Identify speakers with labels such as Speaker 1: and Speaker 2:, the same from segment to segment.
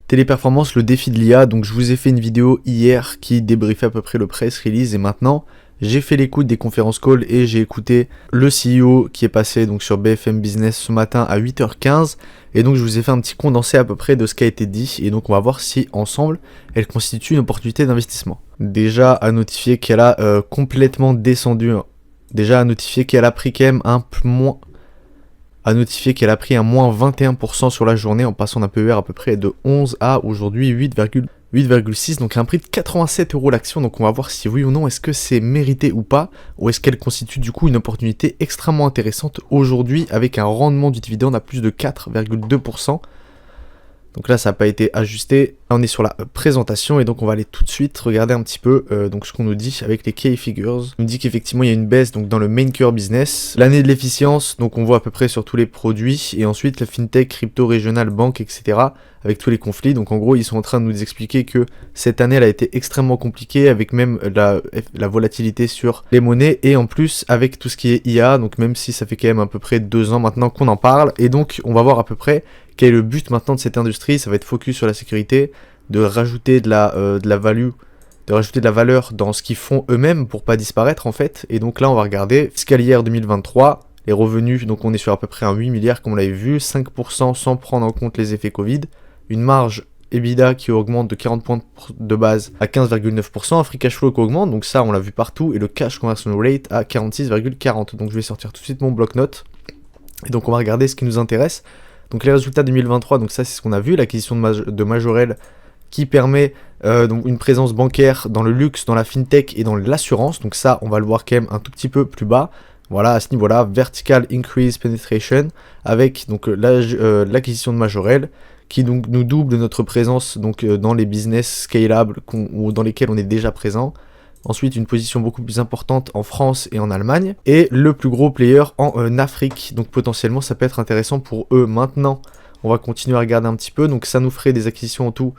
Speaker 1: Téléperformance, le défi de l'IA, donc je vous ai fait une vidéo hier qui débriefait à peu près le press release et maintenant j'ai fait l'écoute des conférences call et j'ai écouté le CEO qui est passé donc sur BFM Business ce matin à 8h15 et donc je vous ai fait un petit condensé à peu près de ce qui a été dit et donc on va voir si ensemble elle constitue une opportunité d'investissement. Déjà à notifier qu'elle a complètement descendu, déjà à notifier qu'elle a pris quand même à notifier qu'elle a pris un moins 21% sur la journée en passant d'un PER à peu près de 11 à aujourd'hui 8,6, donc un prix de 87 € l'action. Donc on va voir si oui ou non est-ce que c'est mérité ou pas, ou est-ce qu'elle constitue du coup une opportunité extrêmement intéressante aujourd'hui avec un rendement du dividende à plus de 4,2%. Donc là ça n'a pas été ajusté, là on est sur la présentation et donc on va aller tout de suite regarder un petit peu donc ce qu'on nous dit avec les key figures. On nous dit qu'effectivement il y a une baisse donc dans le main core business, l'année de l'efficience, donc on voit à peu près sur tous les produits, et ensuite la fintech, crypto, régionale, banque, etc. avec tous les conflits. Donc en gros ils sont en train de nous expliquer que cette année elle a été extrêmement compliquée avec même la volatilité sur les monnaies et en plus avec tout ce qui est IA, donc même si ça fait quand même à peu près 2 ans maintenant qu'on en parle, et donc on va voir à peu près quel est le but maintenant de cette industrie. Ça va être focus sur la sécurité, de rajouter de la value, de rajouter de la valeur dans ce qu'ils font eux-mêmes pour pas disparaître en fait. Et donc là on va regarder fiscalière 2023, les revenus, donc on est sur à peu près un 8 milliards comme on l'avait vu, 5% sans prendre en compte les effets Covid, une marge EBITDA qui augmente de 40 points de base à 15,9%, un free cash flow qui augmente, donc ça on l'a vu partout, et le cash conversion rate à 46,40. Donc je vais sortir tout de suite mon bloc-notes, et donc on va regarder ce qui nous intéresse. Donc les résultats 2023, donc ça c'est ce qu'on a vu, l'acquisition de Majorel qui permet donc une présence bancaire dans le luxe, dans la fintech et dans l'assurance. Donc ça on va le voir quand même un tout petit peu plus bas. Voilà, à ce niveau-là, vertical increase penetration avec donc l'acquisition de Majorel qui donc nous double notre présence donc dans les business scalables ou dans lesquels on est déjà présent. Ensuite, une position beaucoup plus importante en France et en Allemagne. Et le plus gros player en Afrique. Donc potentiellement, ça peut être intéressant pour eux. Maintenant, on va continuer à regarder un petit peu. Donc ça nous ferait des acquisitions en tout,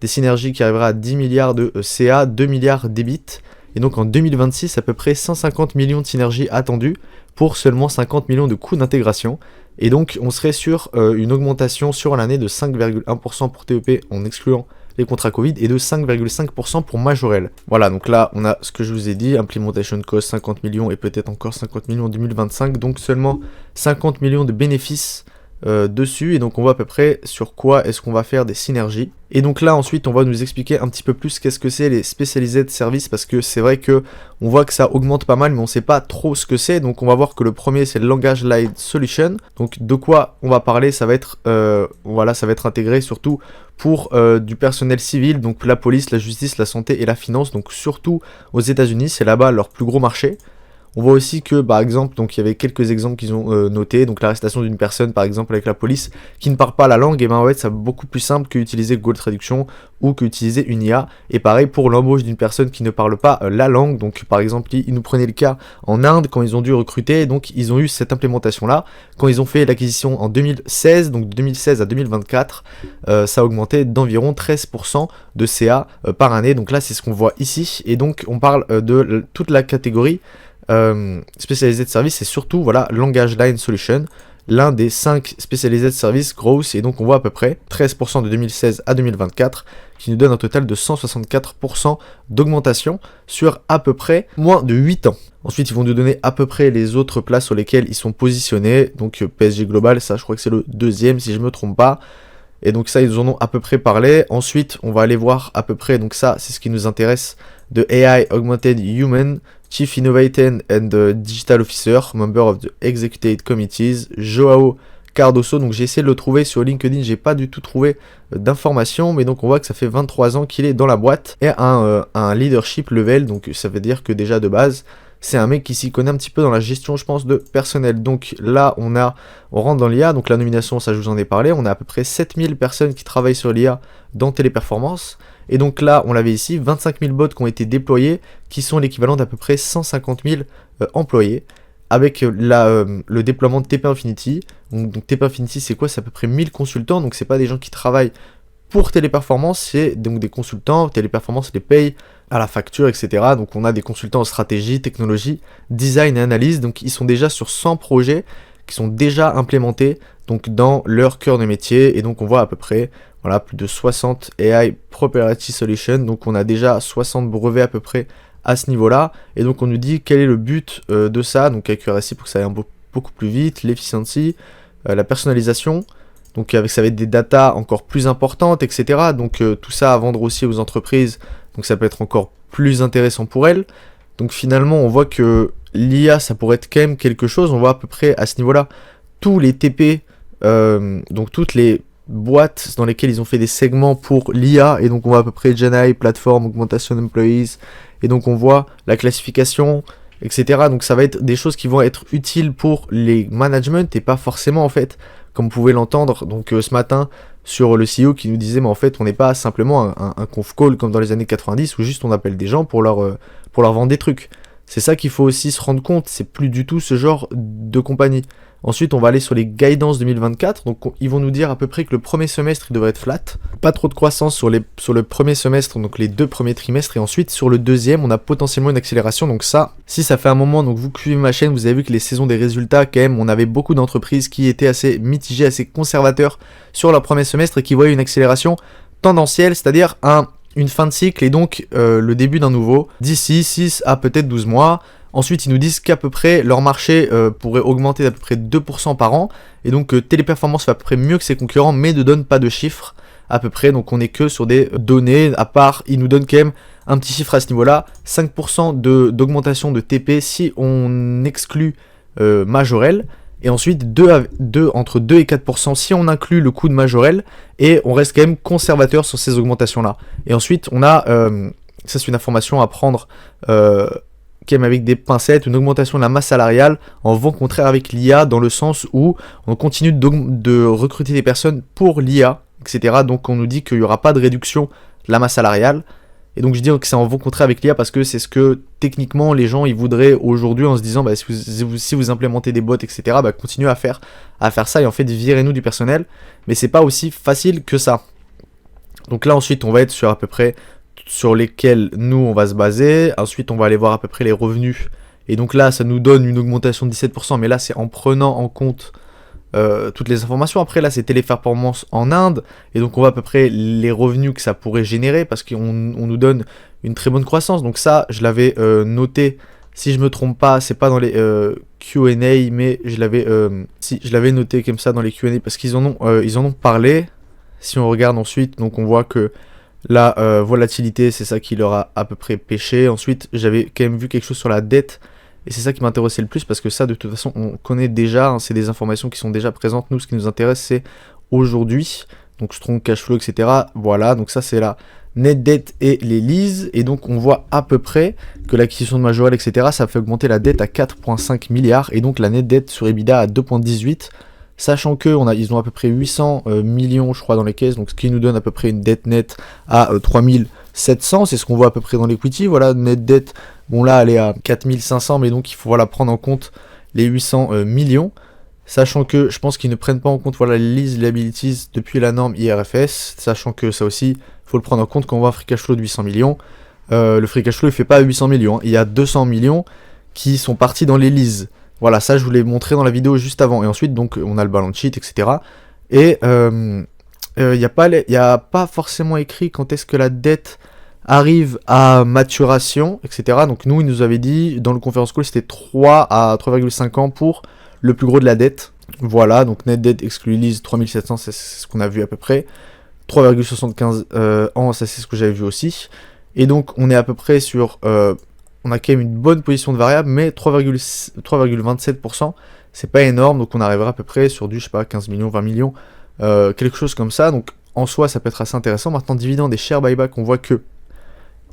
Speaker 1: des synergies qui arrivera à 10 milliards de CA, 2 milliards d'EBIT. Et donc en 2026, à peu près 150 millions de synergies attendues pour seulement 50 millions de coûts d'intégration. Et donc on serait sur une augmentation sur l'année de 5,1% pour TEP en excluant les contrats Covid et de 5,5% pour Majorel. Voilà, donc là on a ce que je vous ai dit, implementation cost 50 millions et peut-être encore 50 millions en 2025, donc seulement 50 millions de bénéfices dessus, et donc on voit à peu près sur quoi est-ce qu'on va faire des synergies. Et donc là ensuite on va nous expliquer un petit peu plus qu'est-ce que c'est les spécialisés de services, parce que c'est vrai que on voit que ça augmente pas mal mais on sait pas trop ce que c'est. Donc on va voir que le premier c'est le Language Line Solution. Donc de quoi on va parler, ça va être voilà, ça va être intégré surtout pour du personnel civil, donc la police, la justice, la santé et la finance, donc surtout aux États-Unis, c'est là-bas leur plus gros marché. On voit aussi que, par exemple, donc il y avait quelques exemples qu'ils ont notés, donc l'arrestation d'une personne, par exemple, avec la police, qui ne parle pas la langue, et ben en fait, c'est beaucoup plus simple qu'utiliser Google Traduction ou qu'utiliser une IA. Et pareil pour l'embauche d'une personne qui ne parle pas la langue, donc par exemple, ils nous prenaient le cas en Inde, quand ils ont dû recruter, donc ils ont eu cette implémentation-là. Quand ils ont fait l'acquisition en 2016, donc de 2016 à 2024, ça a augmenté d'environ 13% de CA par année, donc là, c'est ce qu'on voit ici, et donc on parle de toute la catégorie spécialisé de service, c'est surtout voilà Language Line Solution, l'un des 5 spécialisés de service growth, et donc on voit à peu près 13% de 2016 à 2024 qui nous donne un total de 164% d'augmentation sur à peu près moins de 8 ans. Ensuite ils vont nous donner à peu près les autres places sur lesquelles ils sont positionnés, donc PSG Global, ça je crois que c'est le deuxième si je me trompe pas. Et donc ça, ils nous en ont à peu près parlé. Ensuite, on va aller voir à peu près, donc ça, c'est ce qui nous intéresse, de AI Augmented Human, Chief Innovator and Digital Officer, Member of the Executive Committees, Joao Cardoso. Donc j'ai essayé de le trouver sur LinkedIn, j'ai pas du tout trouvé d'informations, mais donc on voit que ça fait 23 ans qu'il est dans la boîte et un leadership level, donc ça veut dire que déjà de base, c'est un mec qui s'y connaît un petit peu dans la gestion, je pense, de personnel. Donc là, on rentre dans l'IA, donc la nomination, ça je vous en ai parlé, on a à peu près 7000 personnes qui travaillent sur l'IA dans Téléperformance. Et donc là, on l'avait ici, 25 000 bots qui ont été déployés, qui sont l'équivalent d'à peu près 150 000 employés, avec le déploiement de TP Infinity. Donc TP Infinity, c'est quoi? C'est à peu près 1000 consultants, donc c'est pas des gens qui travaillent pour Téléperformance, c'est donc des consultants, Téléperformance les paye à la facture, etc. Donc on a des consultants en stratégie, technologie, design et analyse, donc ils sont déjà sur 100 projets qui sont déjà implémentés donc dans leur cœur de métier. Et donc on voit à peu près, voilà, plus de 60 AI Proprietary Solutions, donc on a déjà 60 brevets à peu près à ce niveau-là. Et donc on nous dit quel est le but de ça, donc accuracy pour que ça aille beaucoup plus vite, l'efficiency, la personnalisation, donc avec ça va être des datas encore plus importantes, etc. Donc tout ça à vendre aussi aux entreprises, donc ça peut être encore plus intéressant pour elles. Donc finalement on voit que l'IA ça pourrait être quand même quelque chose. On voit à peu près à ce niveau-là tous les TP, donc toutes les boîtes dans lesquelles ils ont fait des segments pour l'IA, et donc on voit à peu près GenAI, plateforme, augmentation employees, et donc on voit la classification, etc. Donc ça va être des choses qui vont être utiles pour les management et pas forcément en fait, comme vous pouvez l'entendre, donc ce matin sur le CEO qui nous disait mais en fait on n'est pas simplement un conf call comme dans les années 90 où juste on appelle des gens pour leur vendre des trucs. C'est ça qu'il faut aussi se rendre compte, c'est plus du tout ce genre de compagnie. Ensuite, on va aller sur les guidance 2024. Donc, ils vont nous dire à peu près que le premier semestre, il devrait être flat. Pas trop de croissance sur le premier semestre, donc les 2 premiers trimestres. Et ensuite, sur le deuxième, on a potentiellement une accélération. Donc ça, si ça fait un moment, donc vous suivez ma chaîne, vous avez vu que les saisons des résultats, quand même, on avait beaucoup d'entreprises qui étaient assez mitigées, assez conservateurs sur leur premier semestre et qui voyaient une accélération tendancielle, c'est-à-dire une fin de cycle et donc le début d'un nouveau d'ici 6 à peut-être 12 mois. Ensuite, ils nous disent qu'à peu près, leur marché pourrait augmenter d'à peu près 2% par an. Et donc, Téléperformance fait à peu près mieux que ses concurrents, mais ne donne pas de chiffres à peu près. Donc, on n'est que sur des données. À part, ils nous donnent quand même un petit chiffre à ce niveau-là. 5% d'augmentation de TP si on exclut Majorel. Et ensuite, entre 2 et 4% si on inclut le coût de Majorel. Et on reste quand même conservateur sur ces augmentations-là. Et ensuite, on a, ça c'est une information à prendre même avec des pincettes, une augmentation de la masse salariale en vent contraire avec l'IA, dans le sens où on continue de recruter des personnes pour l'IA, etc. Donc on nous dit qu'il n'y aura pas de réduction de la masse salariale. Et donc je dis que c'est en vent contraire avec l'IA parce que c'est ce que techniquement les gens ils voudraient aujourd'hui, en se disant bah, si vous implémentez des bots, etc., bah, continuez à faire ça et en fait virez-nous du personnel. Mais c'est pas aussi facile que ça. Donc là ensuite on va être sur à peu près sur lesquels nous on va se baser. Ensuite on va aller voir à peu près les revenus, et donc là ça nous donne une augmentation de 17%, mais là c'est en prenant en compte toutes les informations. Après là c'est Téléperformance en Inde, et donc on voit à peu près les revenus que ça pourrait générer, parce qu'on nous donne une très bonne croissance. Donc ça je l'avais noté, si je me trompe pas, c'est pas dans les Q&A, mais je l'avais noté comme ça dans les Q&A, parce qu'ils en ont parlé. Si on regarde ensuite, donc on voit que la volatilité, c'est ça qui leur a à peu près pêché. Ensuite, j'avais quand même vu quelque chose sur la dette, et c'est ça qui m'intéressait le plus, parce que ça, de toute façon, on connaît déjà, hein, c'est des informations qui sont déjà présentes. Nous, ce qui nous intéresse, c'est aujourd'hui, donc strong cash flow, etc. Voilà, donc ça, c'est la net dette et les leases, et donc on voit à peu près que l'acquisition de Majorel, etc., ça fait augmenter la dette à 4,5 milliards, et donc la net dette sur EBITDA à 2,18. Sachant qu'ils ont à peu près 800 millions, je crois, dans les caisses, donc ce qui nous donne à peu près une dette nette à 3700, c'est ce qu'on voit à peu près dans l'equity. Voilà, net dette, bon là, elle est à 4500, mais donc il faut prendre en compte les 800 millions. Sachant que je pense qu'ils ne prennent pas en compte les lease liabilities depuis la norme IFRS, sachant que ça aussi, il faut le prendre en compte quand on voit un free cash flow de 800 millions. Le free cash flow, il ne fait pas 800 millions, hein. Il y a 200 millions qui sont partis dans les leases. Voilà, ça je vous l'ai montré dans la vidéo juste avant. Et ensuite, donc, on a le balance sheet, etc. Et il n'y a pas forcément écrit quand est-ce que la dette arrive à maturation, etc. Donc nous, il nous avait dit, dans le conference call, c'était 3 à 3,5 ans pour le plus gros de la dette. Voilà, donc net dette exclu lease 3700, c'est ce qu'on a vu à peu près. 3,75 ans, ça c'est ce que j'avais vu aussi. Et donc, on est à peu près sur... on a quand même une bonne position de variable, mais 3,27%, c'est pas énorme, donc on arrivera à peu près sur du, je sais pas, 15 millions, 20 millions, quelque chose comme ça. Donc en soi, ça peut être assez intéressant. Maintenant, dividende et share buyback, on voit que,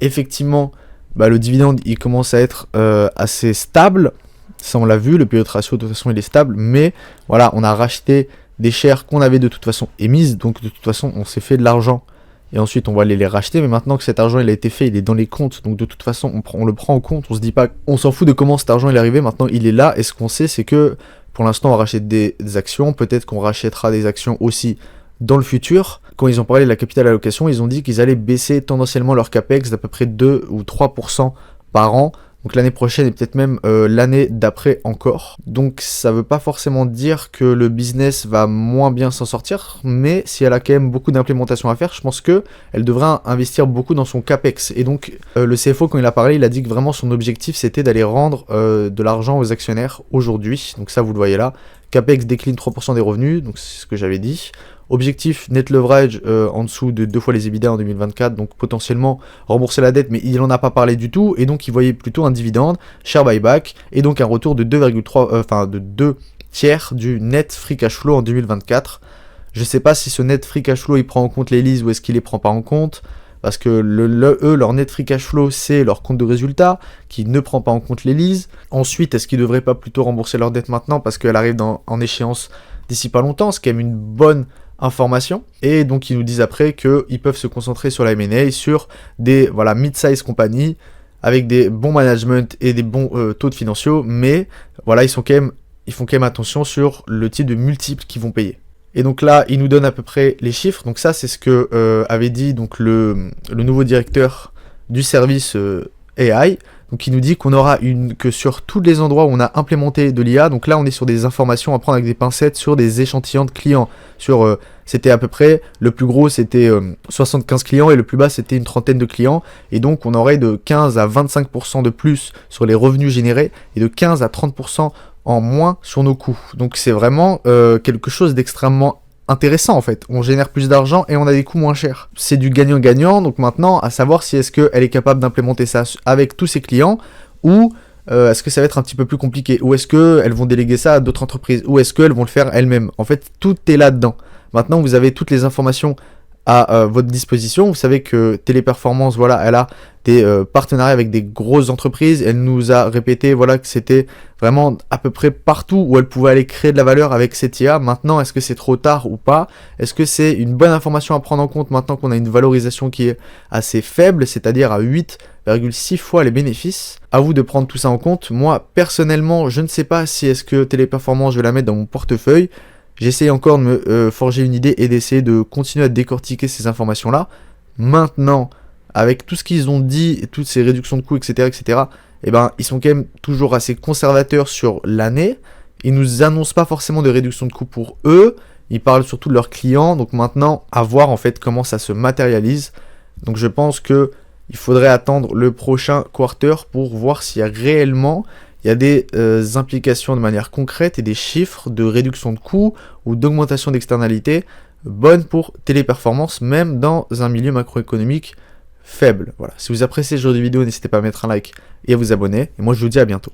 Speaker 1: effectivement, le dividende, il commence à être assez stable. Ça, on l'a vu, le payout ratio, de toute façon, il est stable, mais voilà, on a racheté des shares qu'on avait de toute façon émises, donc de toute façon, on s'est fait de l'argent. Et ensuite, on va aller les racheter. Mais maintenant que cet argent il a été fait, il est dans les comptes. Donc de toute façon, on le prend en compte. On se dit pas, on s'en fout de comment cet argent il est arrivé. Maintenant, il est là. Et ce qu'on sait, c'est que pour l'instant, on rachète des actions. Peut-être qu'on rachètera des actions aussi dans le futur. Quand ils ont parlé de la capital allocation, ils ont dit qu'ils allaient baisser tendanciellement leur capex d'à peu près 2 ou 3% par an. donc l'année prochaine et peut-être même l'année d'après encore. Donc ça veut pas forcément dire que le business va moins bien s'en sortir, mais si elle a quand même beaucoup d'implémentation à faire, je pense que elle devrait investir beaucoup dans son capex. Et donc le CFO, quand il a parlé, il a dit que vraiment son objectif c'était d'aller rendre de l'argent aux actionnaires aujourd'hui. Donc ça, vous le voyez là. Capex décline 3% des revenus, donc c'est ce que j'avais dit. Objectif net leverage en dessous de 2 fois les EBITDA en 2024, donc potentiellement rembourser la dette, mais il n'en a pas parlé du tout, et donc il voyait plutôt un dividende, share buyback, et donc un retour de 2,3, de 2 tiers du net free cash flow en 2024. Je sais pas si ce net free cash flow il prend en compte les leases ou est-ce qu'il les prend pas en compte, parce que eux, leur net free cash flow, c'est leur compte de résultat, qui ne prend pas en compte les leases. Ensuite, est-ce qu'ils devraient pas plutôt rembourser leur dette maintenant, parce qu'elle arrive en échéance d'ici pas longtemps, ce qui est quand même une bonne information. Et donc ils nous disent après qu'ils peuvent se concentrer sur la M&A, sur des mid-size compagnies, avec des bons management et des bons taux de financiaux, mais voilà, ils font quand même attention sur le type de multiples qu'ils vont payer. Et donc là, il nous donne à peu près les chiffres. Donc ça, c'est ce que avait dit donc le nouveau directeur du service AI. Donc il nous dit qu'on aura que sur tous les endroits où on a implémenté de l'IA, donc là on est sur des informations à prendre avec des pincettes sur des échantillons de clients. C'était à peu près, le plus gros c'était 75 clients et le plus bas c'était une trentaine de clients. Et donc on aurait de 15 à 25% de plus sur les revenus générés et de 15 à 30% en moins sur nos coûts. Donc c'est vraiment quelque chose d'extrêmement intéressant en fait. On génère plus d'argent et on a des coûts moins chers. C'est du gagnant-gagnant, donc maintenant à savoir si est-ce qu'elle est capable d'implémenter ça avec tous ses clients ou est-ce que ça va être un petit peu plus compliqué, ou est-ce qu'elles vont déléguer ça à d'autres entreprises, ou est-ce qu'elles vont le faire elles-mêmes. En fait, tout est là-dedans. Maintenant, vous avez toutes les informations à votre disposition. Vous savez que Téléperformance, voilà, elle a des partenariats avec des grosses entreprises. Elle nous a répété, voilà, que c'était vraiment à peu près partout où elle pouvait aller créer de la valeur avec cette IA. Maintenant, est-ce que c'est trop tard ou pas? Est-ce que c'est une bonne information à prendre en compte maintenant qu'on a une valorisation qui est assez faible, c'est-à-dire à 8,6 fois les bénéfices? À vous de prendre tout ça en compte. Moi, personnellement, je ne sais pas si est-ce que Téléperformance, je vais la mettre dans mon portefeuille. J'essaye encore de me forger une idée et d'essayer de continuer à décortiquer ces informations-là. Maintenant, avec tout ce qu'ils ont dit, et toutes ces réductions de coûts, etc., eh ben, ils sont quand même toujours assez conservateurs sur l'année. Ils nous annoncent pas forcément de réduction de coûts pour eux. Ils parlent surtout de leurs clients. Donc maintenant, à voir en fait comment ça se matérialise. Donc je pense que il faudrait attendre le prochain quarter pour voir s'il y a réellement des implications de manière concrète et des chiffres de réduction de coûts ou d'augmentation d'externalités bonnes pour Téléperformance, même dans un milieu macroéconomique faible. Voilà. Si vous appréciez ce genre de vidéo, n'hésitez pas à mettre un like et à vous abonner. Et moi, je vous dis à bientôt.